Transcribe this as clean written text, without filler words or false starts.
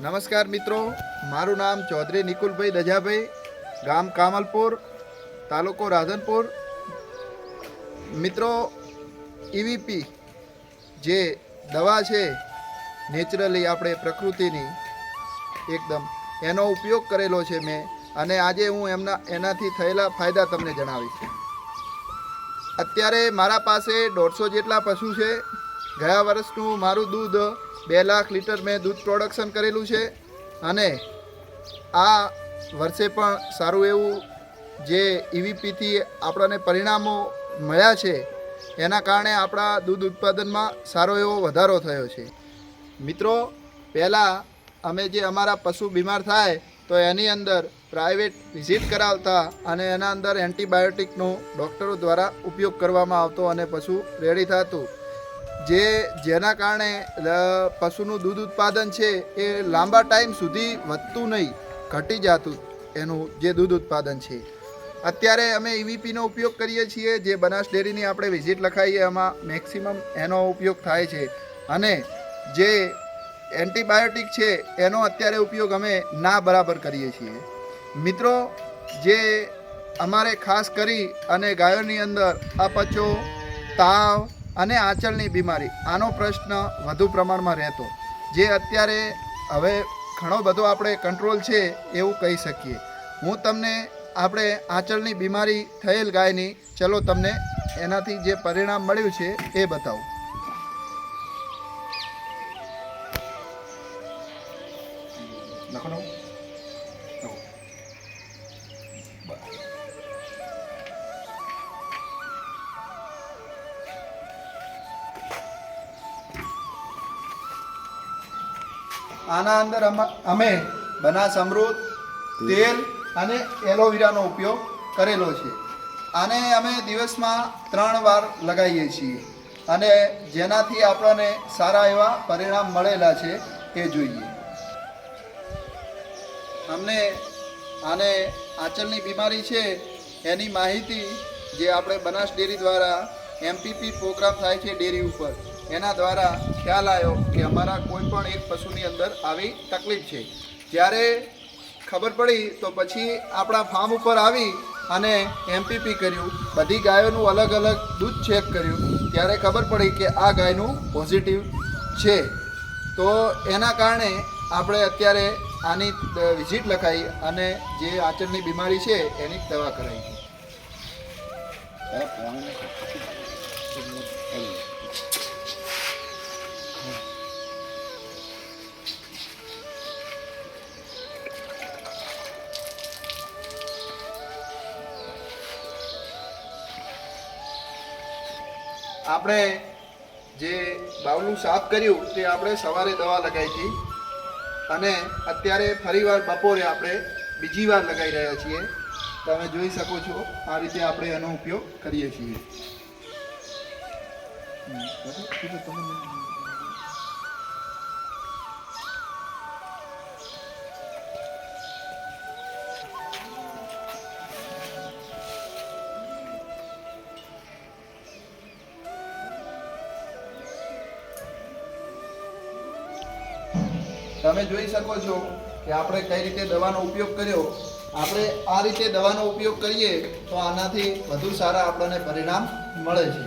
નમસ્કાર મિત્રો, મારું નામ ચૌધરી નિકુલભાઈ દજાભાઈ, ગામ કામલપુર, તાલુકો રાધનપુર. મિત્રો, ઈવીપી જે દવા છે નેચરલી આપણે પ્રકૃતિની એકદમ એનો ઉપયોગ કરેલો છે મેં, અને આજે હું એનાથી થયેલા ફાયદા તમને જણાવીશ. અત્યારે મારા પાસે 150 જેટલા પશુ છે. ગયા વર્ષનું મારું દૂધ 2 લાખ લીટર મેં દૂધ પ્રોડક્શન કરેલું છે, અને આ વર્ષે પણ સારું એવું જે ઈવીપીથી આપણને પરિણામો મળ્યા છે એના કારણે આપણા દૂધ ઉત્પાદનમાં સારો એવો વધારો થયો છે. મિત્રો, પહેલાં અમે જે અમારા પશુ બીમાર થાય તો એની અંદર પ્રાઇવેટ વિઝિટ કરાવતા અને એના અંદર એન્ટીબાયોટિકનો ડૉક્ટરો દ્વારા ઉપયોગ કરવામાં આવતો અને પશુ રેડી થતું, જેના કારણે પશુનું દૂધ ઉત્પાદન છે એ લાંબા ટાઈમ સુધી વધતું નહીં, ઘટી જતું એનું જે દૂધ ઉત્પાદન છે. અત્યારે અમે ઈવીપીનો ઉપયોગ કરીએ છીએ. જે બનાસ ડેરીની આપણે વિઝિટ લખાઈએ એમાં મેક્સિમમ એનો ઉપયોગ થાય છે, અને જે એન્ટીબાયોટિક છે એનો અત્યારે ઉપયોગ અમે ના બરાબર કરીએ છીએ. મિત્રો, જે અમારે ખાસ કરી અને ગાયોની અંદર અપચો, તાવ અને આંચળની બીમારી, આનો પ્રશ્ન વધુ પ્રમાણમાં રહેતો, જે અત્યારે હવે ઘણો બધો આપણે કંટ્રોલ છે એવું કહી શકીએ. હું તમને આપણે આંચળની બીમારી થયેલ ગાયની ચલો તમને એનાથી જે પરિણામ મળ્યું છે એ બતાવું. આના અંદર અમે બનાસ અમૃત તેલ અને એલોવેરાનો ઉપયોગ કરેલો છે. આને અમે દિવસમાં 3 વાર લગાવીએ છીએ, અને જેનાથી આપણને સારા એવા પરિણામ મળેલા છે એ જોઈએ. અમને આને આંચળની બીમારી છે એની માહિતી જે આપણે બનાસ ડેરી દ્વારા એમપીપી પ્રોગ્રામ થાય છે ડેરી ઉપર, એના દ્વારા ખ્યાલ આવ્યો કે અમારા કોઈ પણ એક પશુની અંદર આવી તકલીફ છે. જ્યારે ખબર પડી તો પછી આપણા ફાર્મ ઉપર આવી અને એમપીપી કર્યું, બધી ગાયોનું અલગ અલગ દૂધ ચેક કર્યું, ત્યારે ખબર પડી કે આ ગાયનું પોઝિટિવ છે. તો એના કારણે આપણે અત્યારે આની વિઝિટ લખાઈ અને જે આંચળની બીમારી છે એની દવા કરાવી છે. આપણે જે બાવલું સાફ કર્યું તે આપણે સવારે દવા લગાવી હતી, અને અત્યારે ફરીવાર બપોરે આપણે બીજી વાર લગાવી રહ્યા છીએ. તમે જોઈ શકો છો આ રીતે આપણે એનો ઉપયોગ કરીએ છીએ. તમે જોઈ શકો છો કે આપણે કઈ રીતે દવાનો ઉપયોગ કર્યો. આપણે આ રીતે દવાનો ઉપયોગ કરીએ તો આનાથી વધુ સારા આપણને પરિણામ મળે છે.